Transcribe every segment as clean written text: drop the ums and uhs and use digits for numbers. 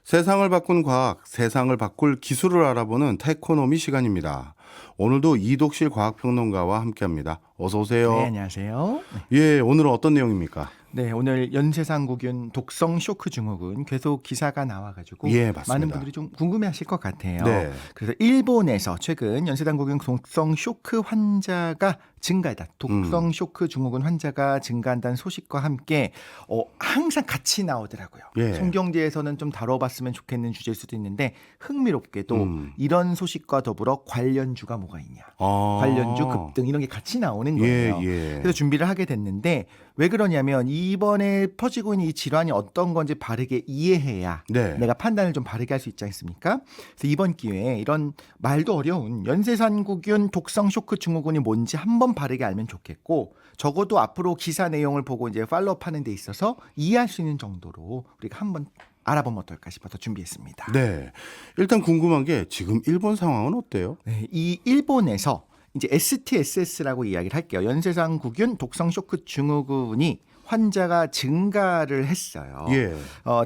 세상을 바꾼 과학, 세상을 바꿀 기술을 알아보는 테코노미 시간입니다. 오늘도 이독실 과학평론가와 함께합니다. 어서 오세요. 네, 안녕하세요. 예, 오늘은 어떤 내용입니까? 네, 오늘 연쇄상국균 독성 쇼크 증후군 계속 기사가 나와가지고 예, 맞습니다. 많은 분들이 좀 궁금해하실 것 같아요. 네. 그래서 일본에서 최근 연쇄상국균 독성 쇼크 환자가 증가했다. 독성 쇼크 증후군 환자가 증가한다는 소식과 함께 항상 같이 나오더라고요. 예. 성경제에서는 좀 다뤄봤으면 좋겠는 주제일 수도 있는데 흥미롭게도 이런 소식과 더불어 관련주가 뭐가 있냐. 관련주 급등 이런 게 같이 나오는 거예요. 예. 그래서 준비를 하게 됐는데 왜 그러냐면 이번에 퍼지고 있는 이 질환이 어떤 건지 바르게 이해해야 네. 내가 판단을 좀 바르게 할 수 있지 않습니까? 그래서 이번 기회에 이런 말도 어려운 연쇄상국균 독성 쇼크 증후군이 뭔지 한번 바르게 알면 좋겠고 적어도 앞으로 기사 내용을 보고 이제 팔로우하는 데 있어서 이해할 수 있는 정도로 우리가 한번 알아보면 어떨까 싶어서 준비했습니다. 네. 일단 궁금한 게 지금 일본 상황은 어때요? 네, 이 일본에서 이제 STSS라고 이야기를 할게요. 연쇄상국균 독성 쇼크 증후군이 환자가 증가를 했어요. 예.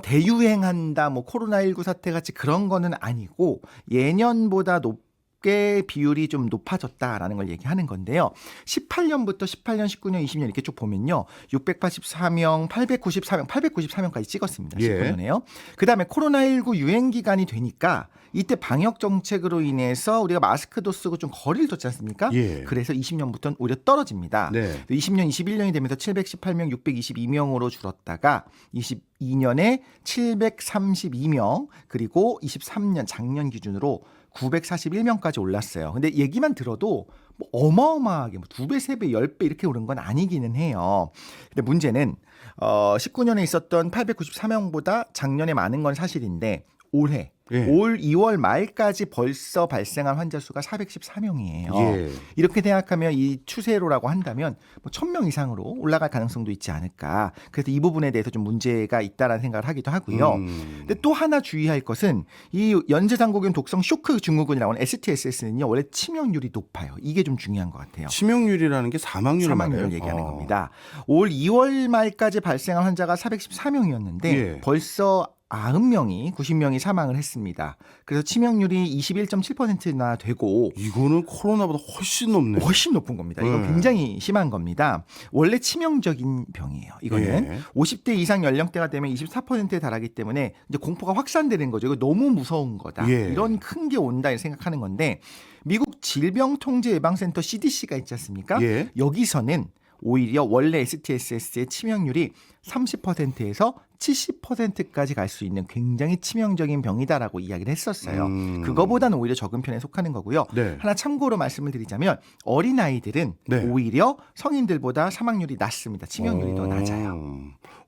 대유행한다, 뭐 코로나19 사태 같이 그런 거는 아니고 예년보다 높게 비율이 좀 높아졌다라는 걸 얘기하는 건데요. 18년부터 18년, 19년, 20년 이렇게 쭉 보면요. 684명, 894명까지 찍었습니다. 예. 19년에요. 그다음에 코로나19 유행 기간이 되니까 이때 방역 정책으로 인해서 우리가 마스크도 쓰고 좀 거리를 뒀지 않습니까? 예. 그래서 20년부터는 오히려 떨어집니다. 네. 20년, 21년이 되면서 718명, 622명으로 줄었다가 22년에 732명, 그리고 23년 작년 기준으로 941명까지 올랐어요. 근데 얘기만 들어도 뭐 어마어마하게 뭐 2배, 3배, 10배 이렇게 오른 건 아니기는 해요. 근데 문제는 19년에 있었던 894명보다 작년에 많은 건 사실인데 올해 예. 올 2월 말까지 벌써 발생한 환자 수가 414명이에요. 예. 이렇게 생각하면 이 추세로라고 한다면 뭐 1000명 이상으로 올라갈 가능성도 있지 않을까. 그래서 이 부분에 대해서 좀 문제가 있다라는 생각을 하기도 하고요. 근데 또 하나 주의할 것은 이 연쇄상국균 독성 쇼크 증후군이라고 하는 STSS는요. 원래 치명률이 높아요. 이게 좀 중요한 것 같아요. 치명률이라는 게 사망률을 말해요? 얘기하는 겁니다. 올 2월 말까지 발생한 환자가 414명이었는데 예. 벌써 90명이 사망을 했습니다. 그래서 치명률이 21.7%나 되고 이거는 코로나보다 훨씬 높네요. 훨씬 높은 겁니다. 이건 굉장히 심한 겁니다. 원래 치명적인 병이에요. 이거는 50대 이상 연령대가 되면 24%에 달하기 때문에 이제 공포가 확산되는 거죠. 이거 너무 무서운 거다. 예. 이런 큰 게 온다 이렇게 생각하는 건데 미국 질병통제예방센터 CDC가 있지 않습니까? 예. 여기서는 오히려 원래 STSS의 치명률이 30%에서 70%까지 갈 수 있는 굉장히 치명적인 병이다라고 이야기를 했었어요. 그거보다는 오히려 적은 편에 속하는 거고요. 네. 하나 참고로 말씀을 드리자면 어린아이들은 네. 오히려 성인들보다 사망률이 낮습니다. 치명률이 더 낮아요.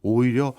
오히려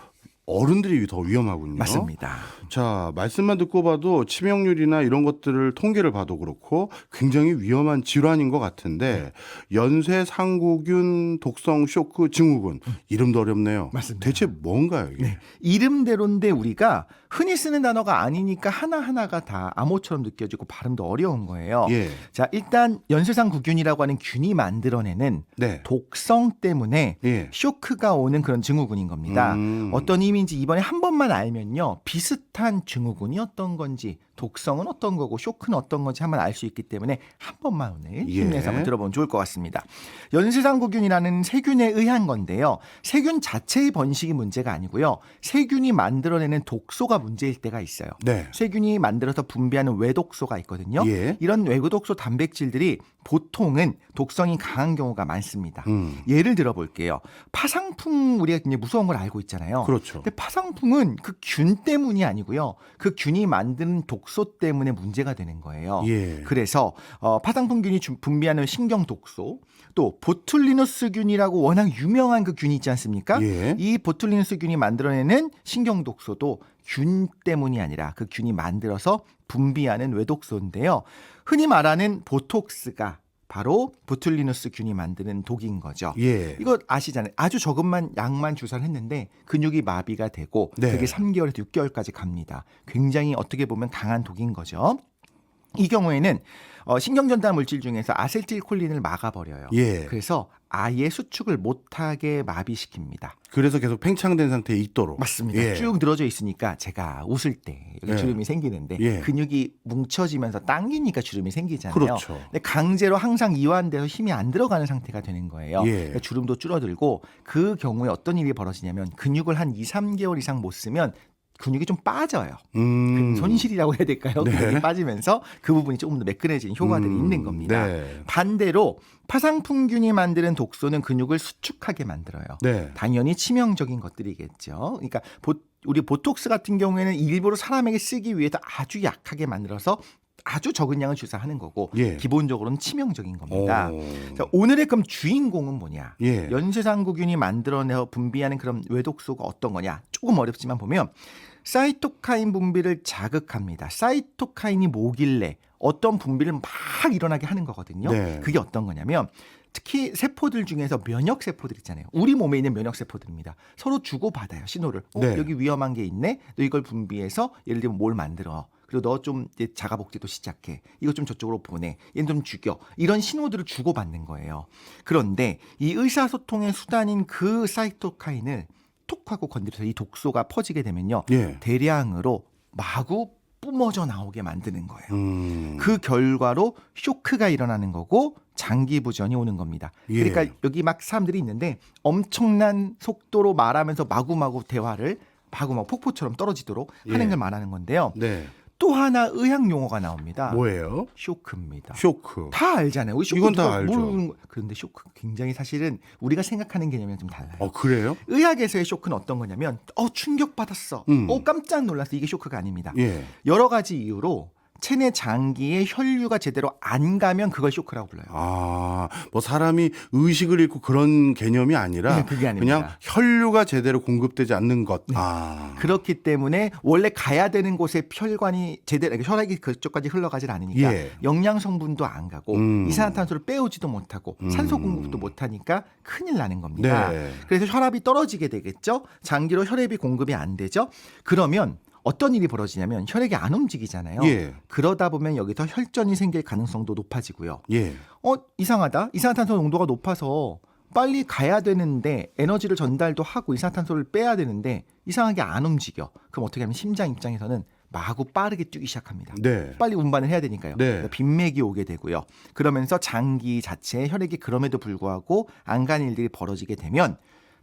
어른들이 더 위험하군요. 맞습니다. 자, 말씀만 듣고 봐도 치명률이나 이런 것들을 통계를 봐도 그렇고 굉장히 위험한 질환인 것 같은데 연쇄상국균 독성 쇼크 증후군 이름도 어렵네요. 맞습니다. 대체 뭔가요? 이게? 네. 이름대로인데 우리가 흔히 쓰는 단어가 아니니까 하나하나가 다 암호처럼 느껴지고 발음도 어려운 거예요. 예. 자, 일단 연쇄상국균이라고 하는 균이 만들어내는 네. 독성 때문에 예. 쇼크가 오는 그런 증후군인 겁니다. 어떤 의미인지 이번에 한 번만 알면요. 비슷한 증후군이 어떤 건지 독성은 어떤 거고 쇼크는 어떤 건지 한번 알 수 있기 때문에 한 번만 오늘 힘내서 한번 들어보면 좋을 것 같습니다. 연쇄상국균이라는 세균에 의한 건데요. 세균 자체의 번식이 문제가 아니고요. 세균이 만들어내는 독소가 문제일 때가 있어요. 네. 세균이 만들어서 분비하는 외독소가 있거든요. 예. 이런 외독소 단백질들이 보통은 독성이 강한 경우가 많습니다. 예를 들어 볼게요. 파상풍 우리가 굉장히 무서운 걸 알고 있잖아요. 그렇죠. 근데 파상풍은 그 균 때문이 아니고요. 그 균이 만드는 독소 때문에 문제가 되는 거예요. 예. 그래서 파상풍균이 분비하는 신경 독소, 또 보툴리누스균이라고 워낙 유명한 그 균이 있지 않습니까? 예. 이 보툴리누스균이 만들어내는 신경 독소도 균 때문이 아니라 그 균이 만들어서 분비하는 외독소인데요. 흔히 말하는 보톡스가 바로 보툴리누스 균이 만드는 독인 거죠. 예. 이거 아시잖아요. 아주 조금만 약만 주사를 했는데 근육이 마비가 되고 네. 그게 3개월에서 6개월까지 갑니다. 굉장히 어떻게 보면 강한 독인 거죠. 이 경우에는 신경전달 물질 중에서 아세틸콜린을 막아버려요. 예. 그래서 아예 수축을 못하게 마비시킵니다. 그래서 계속 팽창된 상태에 있도록. 맞습니다. 예. 쭉 늘어져 있으니까 제가 웃을 때 여기 예. 주름이 생기는데 예. 근육이 뭉쳐지면서 당기니까 주름이 생기잖아요. 그렇죠. 근데 강제로 항상 이완돼서 힘이 안 들어가는 상태가 되는 거예요. 예. 그러니까 주름도 줄어들고 그 경우에 어떤 일이 벌어지냐면 근육을 한 2, 3개월 이상 못 쓰면 근육이 좀 빠져요. 손실이라고 해야 될까요? 네. 근육이 빠지면서 그 부분이 조금 더 매끈해지는 효과들이 있는 겁니다. 네. 반대로 파상풍균이 만드는 독소는 근육을 수축하게 만들어요. 네. 당연히 치명적인 것들이겠죠. 그러니까 우리 보톡스 같은 경우에는 일부러 사람에게 쓰기 위해서 아주 약하게 만들어서 아주 적은 양을 주사하는 거고 예. 기본적으로는 치명적인 겁니다. 오. 자, 오늘의 그럼 주인공은 뭐냐? 예. 연쇄상구균이 만들어내어 분비하는 그런 외독소가 어떤 거냐? 조금 어렵지만 보면 사이토카인 분비를 자극합니다. 사이토카인이 뭐길래 어떤 분비를 막 일어나게 하는 거거든요. 네. 그게 어떤 거냐면 특히 세포들 중에서 면역세포들 있잖아요. 우리 몸에 있는 면역세포들입니다. 서로 주고받아요. 신호를. 네. 여기 위험한 게 있네. 너 이걸 분비해서 예를 들면 뭘 만들어. 그리고 너 좀 자가복제도 시작해. 이거 좀 저쪽으로 보내. 얘는 좀 죽여. 이런 신호들을 주고받는 거예요. 그런데 이 의사소통의 수단인 그 사이토카인을 톡 하고 건드려서 이 독소가 퍼지게 되면요. 예. 대량으로 마구 뿜어져 나오게 만드는 거예요. 그 그 결과로 쇼크가 일어나는 거고 장기 부전이 오는 겁니다. 예. 그러니까 여기 막 사람들이 있는데 엄청난 속도로 말하면서 마구마구 대화를 마구마구 폭포처럼 떨어지도록 하는 예. 걸 말하는 건데요. 네. 또 하나 의학 용어가 나옵니다. 뭐예요? 쇼크입니다. 쇼크. 다 알잖아요. 쇼크 이건 다 누가 알죠. 모르는 거. 그런데 쇼크 굉장히 사실은 우리가 생각하는 개념이랑 좀 달라요. 그래요? 의학에서의 쇼크는 어떤 거냐면 충격받았어. 깜짝 놀랐어. 이게 쇼크가 아닙니다. 예. 여러 가지 이유로 체내 장기에 혈류가 제대로 안 가면 그걸 쇼크라고 불러요. 뭐 사람이 의식을 잃고 그런 개념이 아니라 네, 그게 아닙니다. 그냥 혈류가 제대로 공급되지 않는 것. 그렇기 때문에 원래 가야 되는 곳에 혈관이 제대로 혈액이 그쪽까지 흘러가질 않으니까 예. 영양 성분도 안 가고 이산화탄소를 빼오지도 못하고 산소 공급도 못하니까 큰일 나는 겁니다. 네. 그래서 혈압이 떨어지게 되겠죠. 장기로 혈액이 공급이 안 되죠. 그러면 어떤 일이 벌어지냐면 혈액이 안 움직이잖아요. 예. 그러다 보면 여기서 혈전이 생길 가능성도 높아지고요. 예. 이상하다. 이산화탄소 농도가 높아서 빨리 가야 되는데 에너지를 전달도 하고 이산화탄소를 빼야 되는데 이상하게 안 움직여. 그럼 어떻게 하면 심장 입장에서는 마구 빠르게 뛰기 시작합니다. 네. 빨리 운반을 해야 되니까요. 네. 빈맥이 오게 되고요. 그러면서 장기 자체에 혈액이 그럼에도 불구하고 안 가는 일들이 벌어지게 되면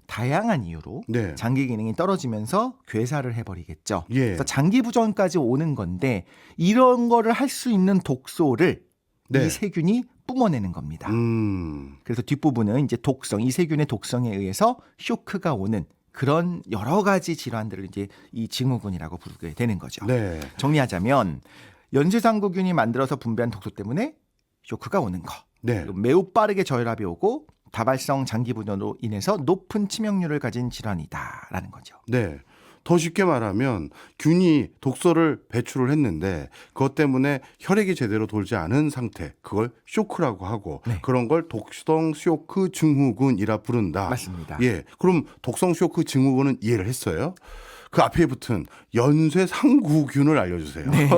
다양한 이유로 네. 장기 기능이 떨어지면서 괴사를 해버리겠죠. 예. 그래서 장기 부전까지 오는 건데 이런 거를 할 수 있는 독소를 네. 이 세균이 뿜어내는 겁니다. 그래서 뒷부분은 이제 이 세균의 독성에 의해서 쇼크가 오는 그런 여러 가지 질환들을 이제 이 증후군이라고 부르게 되는 거죠. 네. 정리하자면 연쇄상구균이 만들어서 분비한 독소 때문에 쇼크가 오는 거. 네. 그리고 매우 빠르게 저혈압이 오고 다발성 장기 부전으로 인해서 높은 치명률을 가진 질환이다라는 거죠. 네. 더 쉽게 말하면 균이 독소를 배출을 했는데 그것 때문에 혈액이 제대로 돌지 않은 상태, 그걸 쇼크라고 하고 네. 그런 걸 독성 쇼크 증후군이라 부른다. 맞습니다. 예. 그럼 독성 쇼크 증후군은 이해를 했어요. 그 앞에 붙은 연쇄상구균을 알려주세요. 네.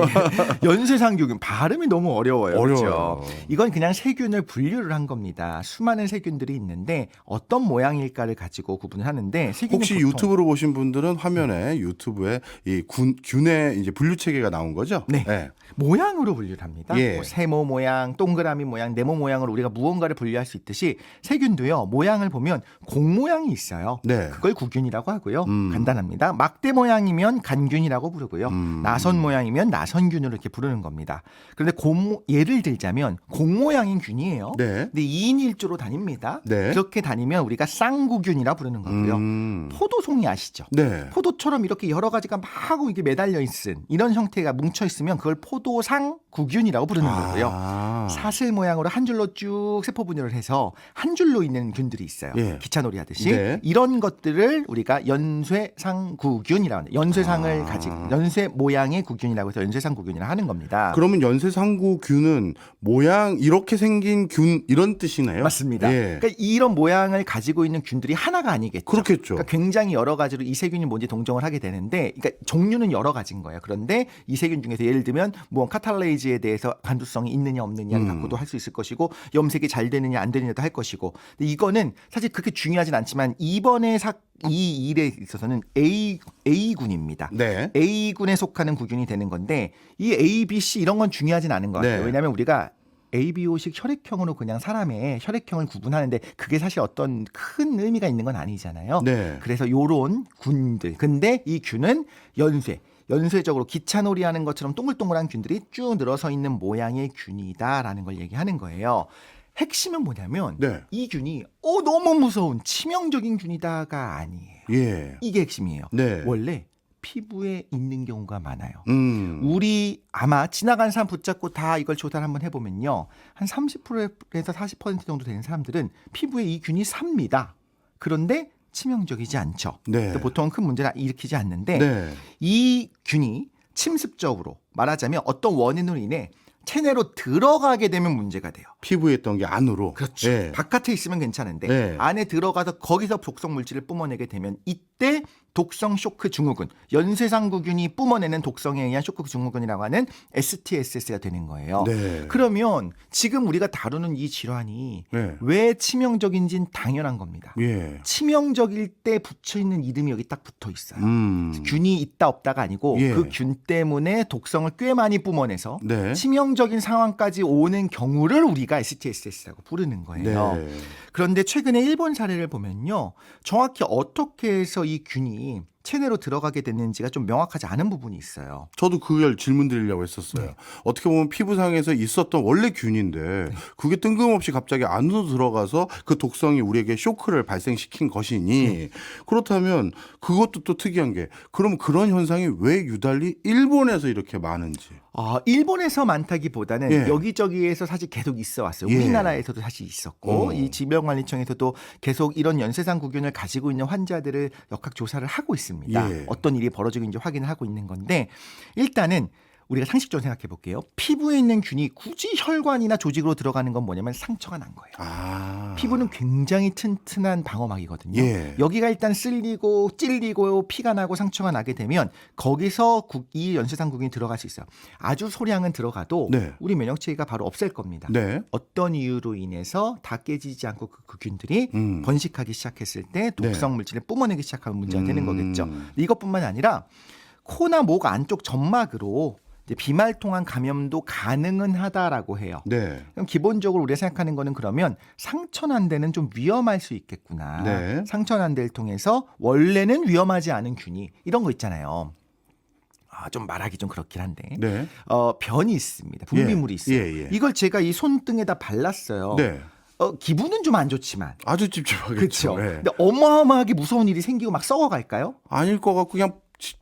연쇄상구균 발음이 너무 어려워요. 어려워요. 그렇죠? 이건 그냥 세균을 분류를 한 겁니다. 수많은 세균들이 있는데 어떤 모양일까를 가지고 구분을 하는데 세균이 혹시 보통 유튜브로 보신 분들은 화면에 유튜브에 이 균의 이제 분류 체계가 나온 거죠? 네. 네. 모양으로 분류를 합니다. 예. 뭐 세모 모양, 동그라미 모양, 네모 모양으로 우리가 무언가를 분류할 수 있듯이 세균도요. 모양을 보면 공 모양이 있어요. 네. 그걸 구균이라고 하고요. 간단합니다. 막대 모양이면 간균이라고 부르고요. 나선 모양이면 나선균으로 이렇게 부르는 겁니다. 그런데 예를 들자면 공 모양인 균이에요. 네. 근데 2인 1조로 다닙니다. 네. 그렇게 다니면 우리가 쌍구균이라 부르는 거고요. 포도송이 아시죠? 네. 포도처럼 이렇게 여러 가지가 막 이게 매달려 있은 이런 형태가 뭉쳐 있으면 그걸 포도상구균이라고 부르는 거고요. 사슬 모양으로 한 줄로 쭉 세포 분열을 해서 한 줄로 있는 균들이 있어요. 예. 기차놀이 하듯이 네. 이런 것들을 우리가 연쇄상구균이라고 하는 연쇄상을 가진 연쇄 모양의 구균이라고 해서 연쇄상구균이라 하는 겁니다. 그러면 연쇄상구균은 모양 이렇게 생긴 균 이런 뜻이네요. 맞습니다. 예. 그러니까 이런 모양을 가지고 있는 균들이 하나가 아니겠죠. 그렇겠죠. 그러니까 굉장히 여러 가지로 이 세균이 뭔지 동정을 하게 되는데, 그러니까 종류는 여러 가지인 거예요. 그런데 이 세균 중에서 예를 들면 뭐 카탈레이즈 사이즈에 대해서 간두성이 있느냐 없느냐를 갖고도 할 수 있을 것이고 염색이 잘 되느냐 안 되느냐도 할 것이고 근데 이거는 사실 그렇게 중요하진 않지만 이번에 이 일에 있어서는 A군입니다. 네. A군에 속하는 구균이 되는 건데 이 A, B, C 이런 건 중요하진 않은 것 같아요. 네. 왜냐하면 우리가 ABO식 혈액형으로 그냥 사람의 혈액형을 구분하는데 그게 사실 어떤 큰 의미가 있는 건 아니잖아요. 네. 그래서 요런 균들. 근데 이 균은 연쇄적으로 기차놀이 하는 것처럼 동글동글한 균들이 쭉 늘어서 있는 모양의 균이다라는 걸 얘기하는 거예요. 핵심은 뭐냐면 네. 이 균이 너무 무서운 치명적인 균이다가 아니에요. 예. 이게 핵심이에요. 네. 원래 피부에 있는 경우가 많아요. 우리 아마 지나간 사람 붙잡고 다 이걸 조사를 한번 해보면요. 한 30%에서 40% 정도 되는 사람들은 피부에 이 균이 삽니다. 그런데 치명적이지 않죠. 네. 보통 큰 문제를 일으키지 않는데 네. 이 균이 침습적으로 말하자면 어떤 원인으로 인해 체내로 들어가게 되면 문제가 돼요. 피부에 있던 게 안으로. 그렇죠. 네. 바깥에 있으면 괜찮은데 네. 안에 들어가서 거기서 독성 물질을 뿜어내게 되면 이때 독성 쇼크 증후군, 연쇄상구균이 뿜어내는 독성에 의한 쇼크 증후군이라고 하는 STSS가 되는 거예요. 네. 그러면 지금 우리가 다루는 이 질환이 네. 왜 치명적인지는 당연한 겁니다. 예. 치명적일 때 붙여 있는 이름이 여기 딱 붙어 있어요. 균이 있다 없다가 아니고 예. 그 균 때문에 독성을 꽤 많이 뿜어내서 네. 치명적인 상황까지 오는 경우를 우리가 STSS라고 부르는 거예요. 네. 그런데 최근에 일본 사례를 보면요. 정확히 어떻게 해서 이 균이 체내로 들어가게 됐는지가 좀 명확하지 않은 부분이 있어요. 저도 그걸 질문 드리려고 했었어요. 네. 어떻게 보면 피부상에서 있었던 원래 균인데 그게 뜬금없이 갑자기 안으로 들어가서 그 독성이 우리에게 쇼크를 발생시킨 것이니 그렇다면 그것도 또 특이한 게 그럼 그런 현상이 왜 유달리 일본에서 이렇게 많은지. 일본에서 많다기보다는 예. 여기저기에서 사실 계속 있어 왔어요. 예. 우리나라에서도 사실 있었고 이 질병관리청에서도 계속 이런 연쇄상구균을 가지고 있는 환자들을 역학 조사를 하고 있습니다. 예. 어떤 일이 벌어지고 있는지 확인을 하고 있는 건데 일단은 우리가 상식적으로 생각해 볼게요. 피부에 있는 균이 굳이 혈관이나 조직으로 들어가는 건 뭐냐면 상처가 난 거예요. 피부는 굉장히 튼튼한 방어막이거든요. 예. 여기가 일단 쓸리고 찔리고 피가 나고 상처가 나게 되면 거기서 이 연쇄상구균이 들어갈 수 있어요. 아주 소량은 들어가도 네. 우리 면역체계가 바로 없앨 겁니다. 네. 어떤 이유로 인해서 다 깨지지 않고 그 균들이 번식하기 시작했을 때 독성 물질을 뿜어내기 시작하면 문제가 되는 거겠죠. 이것뿐만 아니라 코나 목 안쪽 점막으로 이제 비말 통한 감염도 가능은 하다라고 해요. 네. 그럼 기본적으로 우리가 생각하는 거는 그러면 상처 난 데는 좀 위험할 수 있겠구나. 네. 상처 난 데를 통해서 원래는 위험하지 않은 균이 이런 거 있잖아요. 좀 말하기 좀 그렇긴 한데 네. 변이 있습니다. 분비물이 있어요. 예. 이걸 제가 이 손등에다 발랐어요. 네. 기분은 좀 안 좋지만 아주 찝찝하겠죠. 그렇죠. 네. 근데 어마어마하게 무서운 일이 생기고 막 썩어갈까요? 아닐 것 같고 그냥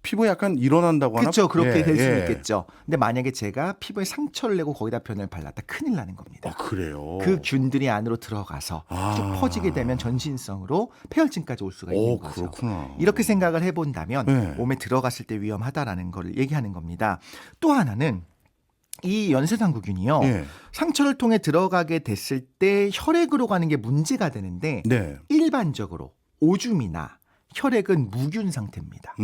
피부에 약간 일어난다고 하나? 그렇죠. 그렇게 예, 될 수 예. 있겠죠. 근데 만약에 제가 피부에 상처를 내고 거기다 변을 발랐다 큰일 나는 겁니다. 그래요. 그 균들이 안으로 들어가서 쭉 퍼지게 되면 전신성으로 폐혈증까지 올 수가 있는 거죠. 그렇구나. 이렇게 생각을 해본다면 네. 몸에 들어갔을 때 위험하다라는 걸 얘기하는 겁니다. 또 하나는 이 연쇄상구균이요. 예. 상처를 통해 들어가게 됐을 때 혈액으로 가는 게 문제가 되는데 네. 일반적으로 오줌이나 혈액은 무균 상태입니다.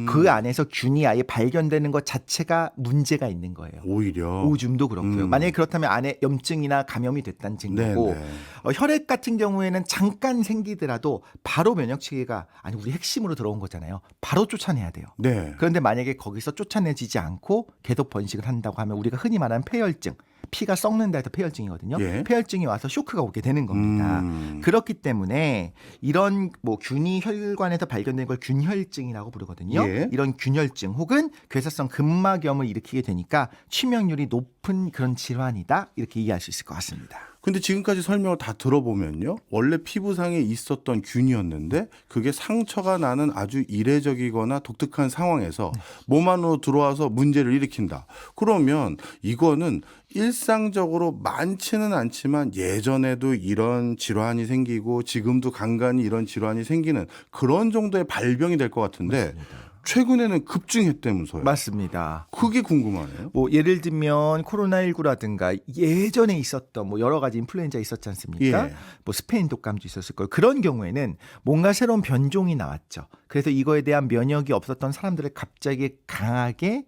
그 안에서 균이 아예 발견되는 것 자체가 문제가 있는 거예요. 오히려. 오줌도 그렇고요. 만약에 그렇다면 안에 염증이나 감염이 됐다는 증거고 네. 혈액 같은 경우에는 잠깐 생기더라도 바로 면역체계가 우리 핵심으로 들어온 거잖아요. 바로 쫓아내야 돼요. 네. 그런데 만약에 거기서 쫓아내지지 않고 계속 번식을 한다고 하면 우리가 흔히 말하는 폐혈증, 피가 썩는다 해서 폐혈증이거든요. 예. 폐혈증이 와서 쇼크가 오게 되는 겁니다. 그렇기 때문에 이런 균이 혈관에서 발견된 걸 균혈증이라고 부르거든요. 예. 이런 균혈증 혹은 괴사성 근막염을 일으키게 되니까 치명률이 높은 그런 질환이다. 이렇게 이해할 수 있을 것 같습니다. 근데 지금까지 설명을 다 들어보면요. 원래 피부상에 있었던 균이었는데 그게 상처가 나는 아주 이례적이거나 독특한 상황에서 몸 안으로 들어와서 문제를 일으킨다. 그러면 이거는 일상적으로 많지는 않지만 예전에도 이런 질환이 생기고 지금도 간간히 이런 질환이 생기는 그런 정도의 발병이 될 것 같은데 최근에는 급증했다면서요. 맞습니다. 그게 궁금하네요. 예를 들면 코로나19라든가 예전에 있었던 여러 가지 인플루엔자 있었지 않습니까? 예. 스페인 독감도 있었을 거예요. 그런 경우에는 뭔가 새로운 변종이 나왔죠. 그래서 이거에 대한 면역이 없었던 사람들을 갑자기 강하게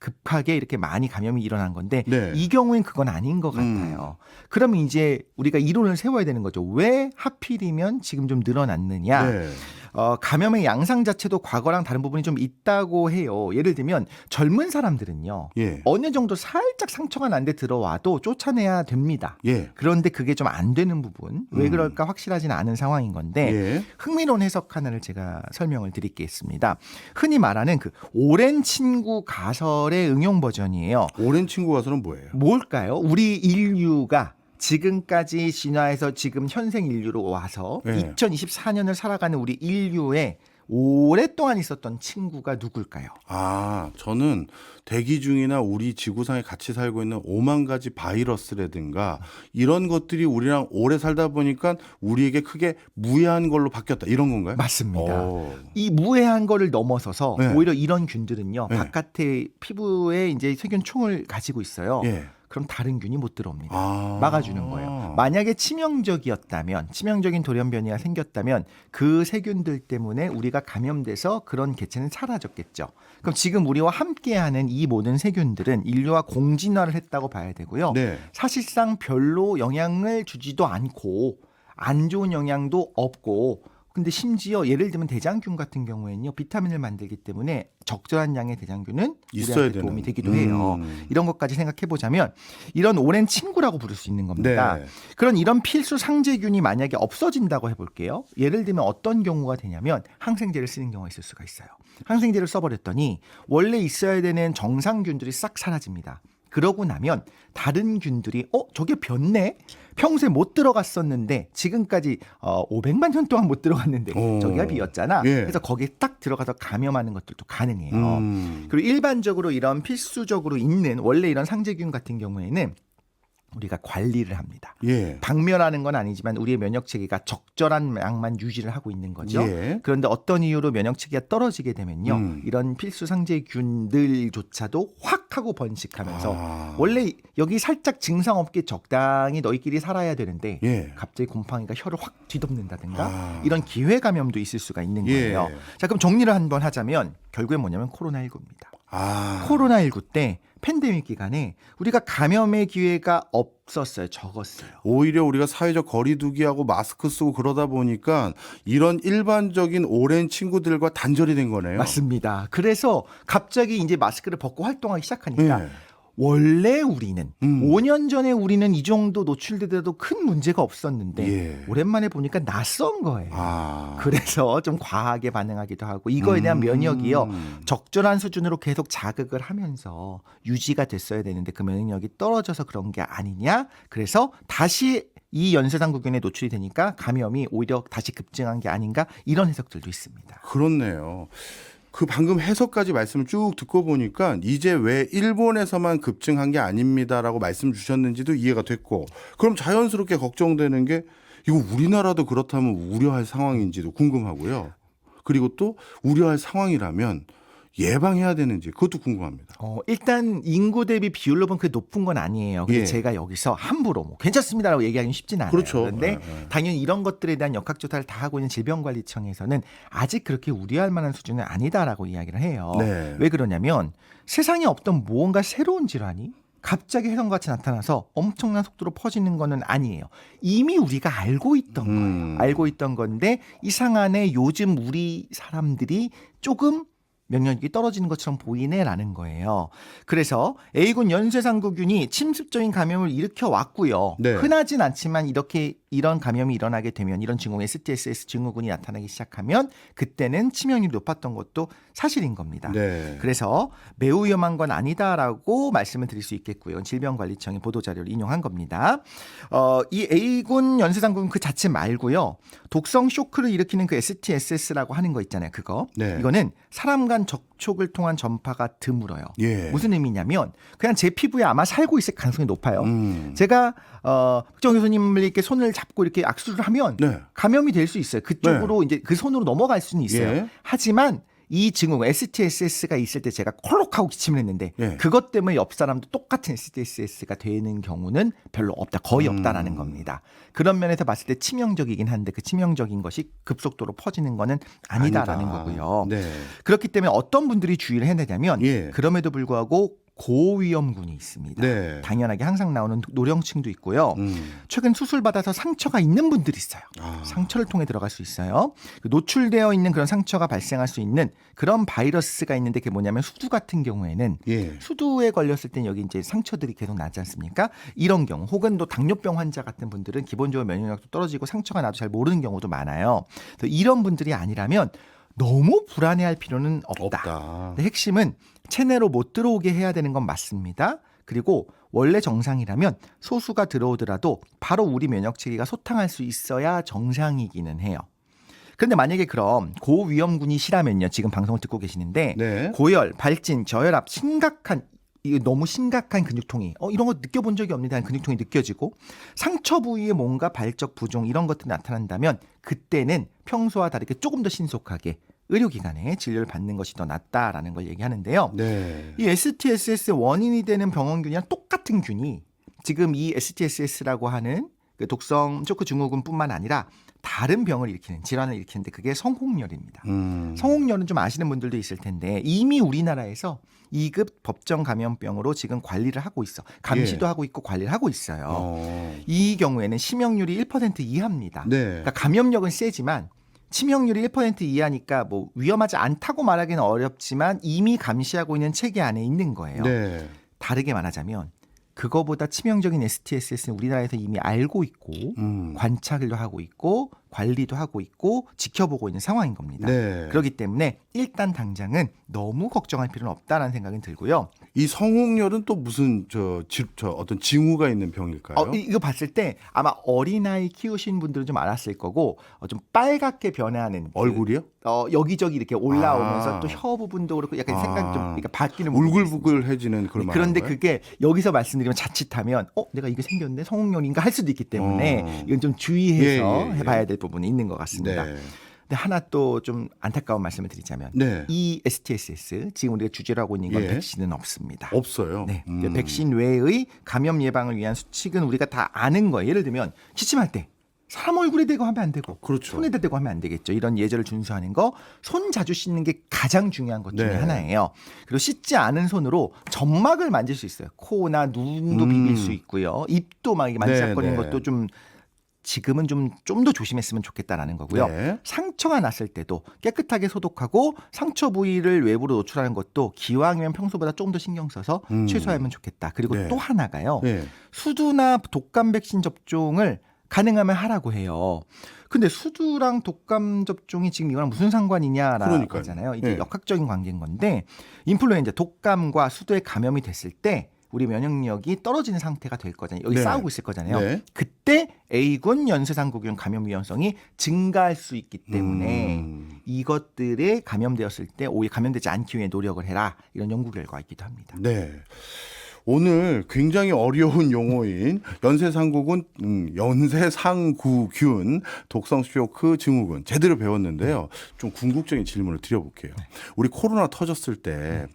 급하게 이렇게 많이 감염이 일어난 건데 네. 이 경우엔 그건 아닌 것 같아요. 그러면 이제 우리가 이론을 세워야 되는 거죠. 왜 하필이면 지금 좀 늘어났느냐. 네. 감염의 양상 자체도 과거랑 다른 부분이 좀 있다고 해요. 예를 들면 젊은 사람들은요. 예. 어느 정도 살짝 상처가 난 데 들어와도 쫓아내야 됩니다. 예. 그런데 그게 좀 안 되는 부분. 왜 그럴까 확실하지는 않은 상황인 건데 예. 흥미로운 해석 하나를 제가 설명을 드리겠습니다. 흔히 말하는 그 오랜 친구 가설의 응용 버전이에요. 오랜 친구 가설은 뭐예요? 뭘까요? 우리 인류가 지금까지 진화해서 지금 현생 인류로 와서 네. 2024년을 살아가는 우리 인류의 오랫동안 있었던 친구가 누굴까요? 저는 대기 중이나 우리 지구상에 같이 살고 있는 5만 가지 바이러스라든가 이런 것들이 우리랑 오래 살다 보니까 우리에게 크게 무해한 걸로 바뀌었다. 이런 건가요? 맞습니다. 오. 이 무해한 거를 넘어서서 네. 오히려 이런 균들은요. 네. 바깥에 피부에 이제 세균총을 가지고 있어요. 예. 그럼 다른 균이 못 들어옵니다. 아. 막아주는 거예요. 만약에 치명적이었다면, 치명적인 돌연변이가 생겼다면 그 세균들 때문에 우리가 감염돼서 그런 개체는 사라졌겠죠. 그럼 지금 우리와 함께하는 이 모든 세균들은 인류와 공진화를 했다고 봐야 되고요. 네. 사실상 별로 영향을 주지도 않고 안 좋은 영향도 없고 근데 심지어 예를 들면 대장균 같은 경우에는요. 비타민을 만들기 때문에 적절한 양의 대장균은 있어야 우리한테 도움이 되는. 되기도 해요. 이런 것까지 생각해 보자면 이런 오랜 친구라고 부를 수 있는 겁니다. 네. 그런 이런 필수 상재균이 만약에 없어진다고 해볼게요. 예를 들면 어떤 경우가 되냐면 항생제를 쓰는 경우가 있을 수가 있어요. 항생제를 써버렸더니 원래 있어야 되는 정상균들이 싹 사라집니다. 그러고 나면 다른 균들이 저게 변네? 평소에 못 들어갔었는데 지금까지 500만 년 동안 못 들어갔는데 저기가 비었잖아. 예. 그래서 거기에 딱 들어가서 감염하는 것들도 가능해요. 그리고 일반적으로 이런 필수적으로 있는 원래 이런 상재균 같은 경우에는 우리가 관리를 합니다. 예. 박멸하는 건 아니지만 우리의 면역 체계가 적절한 양만 유지를 하고 있는 거죠. 예. 그런데 어떤 이유로 면역 체계가 떨어지게 되면요. 이런 필수 상재균들조차도 확 하고 번식하면서 원래 여기 살짝 증상 없게 적당히 너희끼리 살아야 되는데 예. 갑자기 곰팡이가 혀를 확 뒤덮는다든가 이런 기회 감염도 있을 수가 있는 거예요. 예. 자, 그럼 정리를 한번 하자면 결국에 뭐냐면 코로나19입니다. 코로나19 때 팬데믹 기간에 우리가 감염의 기회가 없었어요. 적었어요. 오히려 우리가 사회적 거리두기하고 마스크 쓰고 그러다 보니까 이런 일반적인 오랜 친구들과 단절이 된 거네요. 맞습니다. 그래서 갑자기 이제 마스크를 벗고 활동하기 시작하니까 예. 원래 우리는 5년 전에 우리는 이 정도 노출되더라도 큰 문제가 없었는데 예. 오랜만에 보니까 낯선 거예요. 그래서 좀 과하게 반응하기도 하고 이거에 대한 면역이요. 적절한 수준으로 계속 자극을 하면서 유지가 됐어야 되는데 그 면역력이 떨어져서 그런 게 아니냐. 그래서 다시 이 연쇄상구균에 노출이 되니까 감염이 오히려 다시 급증한 게 아닌가 이런 해석들도 있습니다. 그렇네요. 그 방금 해석까지 말씀을 쭉 듣고 보니까 이제 왜 일본에서만 급증한 게 아닙니다라고 말씀 주셨는지도 이해가 됐고 그럼 자연스럽게 걱정되는 게 이거 우리나라도 그렇다면 우려할 상황인지도 궁금하고요. 그리고 또 우려할 상황이라면 예방해야 되는지 그것도 궁금합니다. 일단 인구 대비 비율로 보면 그게 높은 건 아니에요. 근데 예. 제가 여기서 함부로 괜찮습니다라고 얘기하기는 쉽진 않아요. 그렇죠. 그런데 예. 당연히 이런 것들에 대한 역학조사를 다 하고 있는 질병관리청에서는 아직 그렇게 우려할 만한 수준은 아니다라고 이야기를 해요. 네. 왜 그러냐면 세상에 없던 무언가 새로운 질환이 갑자기 혜성같이 나타나서 엄청난 속도로 퍼지는 거는 아니에요. 이미 우리가 알고 있던 거예요. 알고 있던 건데 이상하네 요즘 우리 사람들이 조금 면역력이 떨어지는 것처럼 보이네라는 거예요. 그래서 A군 연쇄상구균이 침습적인 감염을 일으켜 왔고요. 네. 흔하진 않지만 이런 감염이 일어나게 되면 이런 증후군 STSS 증후군이 나타나기 시작하면 그때는 치명률이 높았던 것도 사실인 겁니다. 네. 그래서 매우 위험한 건 아니다라고 말씀을 드릴 수 있겠고요. 질병관리청의 보도자료를 인용한 겁니다. 이 A군 연쇄상구균 그 자체 말고요. 독성 쇼크를 일으키는 그 STSS라고 하는 거 있잖아요. 그거. 네. 이거는 사람 간 접촉을 통한 전파가 드물어요. 예. 무슨 의미냐면 그냥 제 피부에 아마 살고 있을 가능성이 높아요. 제가 박정 교수님을 이렇게 손을 잡고 이렇게 악수를 하면 네. 감염이 될 수 있어요. 그쪽으로 이제 그 손으로 넘어갈 수는 있어요. 예. 하지만 이 증후군 STSS가 있을 때 제가 콜록하고 기침을 했는데 예. 그것 때문에 옆 사람도 똑같은 STSS가 되는 경우는 별로 없다. 거의 없다라는 겁니다. 그런 면에서 봤을 때 치명적이긴 한데 그 치명적인 것이 급속도로 퍼지는 거는 아니다라는 아니다. 거고요. 네. 그렇기 때문에 어떤 분들이 주의를 해야 되냐면 예. 그럼에도 불구하고 고위험군이 있습니다. 네. 당연하게 항상 나오는 노령층도 있고요. 음. 최근 수술받아서 상처가 있는 분들이 있어요. 아. 상처를 통해 들어갈 수 있어요. 노출되어 있는 그런 상처가 발생할 수 있는 그런 바이러스가 있는데 그게 뭐냐면 수두 같은 경우에는 예. 수두에 걸렸을 땐 여기 이제 상처들이 계속 나지 않습니까? 이런 경우 혹은 또 당뇨병 환자 같은 분들은 기본적으로 면역력도 떨어지고 상처가 나도 잘 모르는 경우도 많아요. 그래서 이런 분들이 아니라면 너무 불안해할 필요는 없다. 근데 핵심은 체내로 못 들어오게 해야 되는 건 맞습니다. 그리고 원래 정상이라면 소수가 들어오더라도 바로 우리 면역 체계가 소탕할 수 있어야 정상이기는 해요. 그런데 만약에 그럼 고위험군이시라면요. 지금 방송을 듣고 계시는데 네. 고열, 발진, 저혈압, 이거 너무 심각한 근육통이 이런 거 느껴본 적이 없는데 근육통이 느껴지고 상처 부위에 뭔가 발적 부종 이런 것들이 나타난다면 그때는 평소와 다르게 조금 더 신속하게 의료기관에 진료를 받는 것이 더 낫다라는 걸 얘기하는데요. 네. 이 STSS의 원인이 되는 병원균이랑 똑같은 균이 지금 이 STSS라고 하는 그 독성 쇼크 증후군뿐만 아니라 다른 병을 일으키는 질환을 일으키는데 그게 성홍열입니다. 성홍열은 좀 아시는 분들도 있을 텐데 이미 우리나라에서 2급 법정 감염병으로 지금 관리를 하고 있어. 감시도 예. 하고 있고 관리를 하고 있어요. 이 경우에는 치명률이 1% 이하입니다. 네. 그러니까 감염력은 세지만 치명률이 1% 이하니까 뭐 위험하지 않다고 말하기는 어렵지만 이미 감시하고 있는 체계 안에 있는 거예요. 네. 다르게 말하자면 그거보다 치명적인 STSS는 우리나라에서 이미 알고 있고 관찰도 하고 있고 관리도 하고 있고 지켜보고 있는 상황인 겁니다. 네. 그렇기 때문에 일단 당장은 너무 걱정할 필요는 없다라는 생각이 들고요. 이 성홍열은 또 무슨 어떤 징후가 있는 병일까요? 이거 봤을 때 아마 어린아이 키우신 분들은 좀 알았을 거고 좀 빨갛게 변하는 얼굴이요? 여기저기 이렇게 올라오면서 또 혀 부분도 그렇고 약간 생각이 좀 그러니까 바뀌는 부분이 울글불글해지는 그런 그런데 말인가요? 그게 여기서 말씀드리면 자칫하면 내가 이게 생겼는데 성홍열인가 할 수도 있기 때문에 이건 좀 주의해서 예. 해봐야 될 부분이 있는 것 같습니다. 네. 근데 하나 또 좀 안타까운 말씀을 드리자면 네. 이 STSS 지금 우리가 주제로 하고 있는 건 예. 백신은 없습니다. 없어요. 네, 백신 외의 감염 예방을 위한 수칙은 우리가 다 아는 거예요. 예를 들면 기침할 때 사람 얼굴에 대고 하면 안 되고 그렇죠. 손에다 대고 하면 안 되겠죠. 이런 예절을 준수하는 거, 손 자주 씻는 게 가장 중요한 것 중에 네. 하나예요. 그리고 씻지 않은 손으로 점막을 만질 수 있어요. 코나 눈도 비빌 수 있고요. 입도 막 이게 만지작거리는 네, 것도 좀 지금은 좀 더 조심했으면 좋겠다라는 거고요. 네. 상처가 났을 때도 깨끗하게 소독하고 상처 부위를 외부로 노출하는 것도 기왕이면 평소보다 조금 더 신경 써서 최소화하면 좋겠다. 그리고 네. 또 하나가요. 네. 수두나 독감 백신 접종을 가능하면 하라고 해요. 근데 수두랑 독감 접종이 지금 이거랑 무슨 상관이냐라고 그러니까요. 하잖아요. 이게 네. 역학적인 관계인 건데 인플루엔자 독감과 수두에 감염이 됐을 때 우리 면역력이 떨어지는 상태가 될 거잖아요. 여기 네. 싸우고 있을 거잖아요. 네. 그때 A군 연쇄상구균 감염 위험성이 증가할 수 있기 때문에 이것들에 감염되었을 때 오히려 감염되지 않기 위해 노력을 해라. 이런 연구 결과가 있기도 합니다. 네. 오늘 굉장히 어려운 용어인 연쇄상구균, 독성쇼크 증후군 제대로 배웠는데요. 좀 궁극적인 질문을 드려볼게요. 우리 코로나 터졌을 때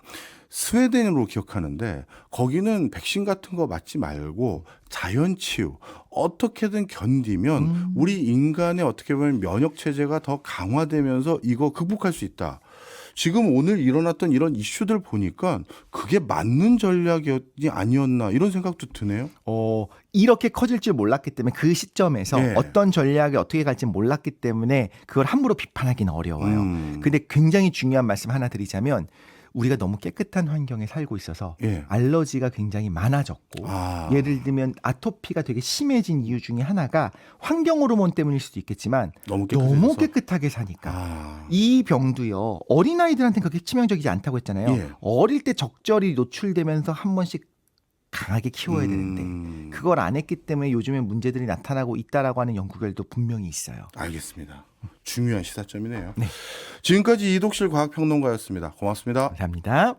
스웨덴으로 기억하는데 거기는 백신 같은 거 맞지 말고 자연치유 어떻게든 견디면 우리 인간의 어떻게 보면 면역 체제가 더 강화되면서 이거 극복할 수 있다. 지금 오늘 일어났던 이런 이슈들 보니까 그게 맞는 전략이 아니었나 이런 생각도 드네요. 이렇게 커질 줄 몰랐기 때문에 그 시점에서 네. 어떤 전략이 어떻게 갈지 몰랐기 때문에 그걸 함부로 비판하기는 어려워요. 근데 굉장히 중요한 말씀 하나 드리자면 우리가 너무 깨끗한 환경에 살고 있어서 예. 알러지가 굉장히 많아졌고 예를 들면 아토피가 되게 심해진 이유 중에 하나가 환경 호르몬 때문일 수도 있겠지만 너무 깨끗하게 사니까 이 병도요 어린아이들한테는 그렇게 치명적이지 않다고 했잖아요. 예. 어릴 때 적절히 노출되면서 한 번씩 강하게 키워야 되는데 그걸 안 했기 때문에 요즘에 문제들이 나타나고 있다라고 하는 연구 결과도 분명히 있어요. 알겠습니다. 중요한 시사점이네요. 네. 지금까지 이독실 과학평론가였습니다. 고맙습니다. 감사합니다.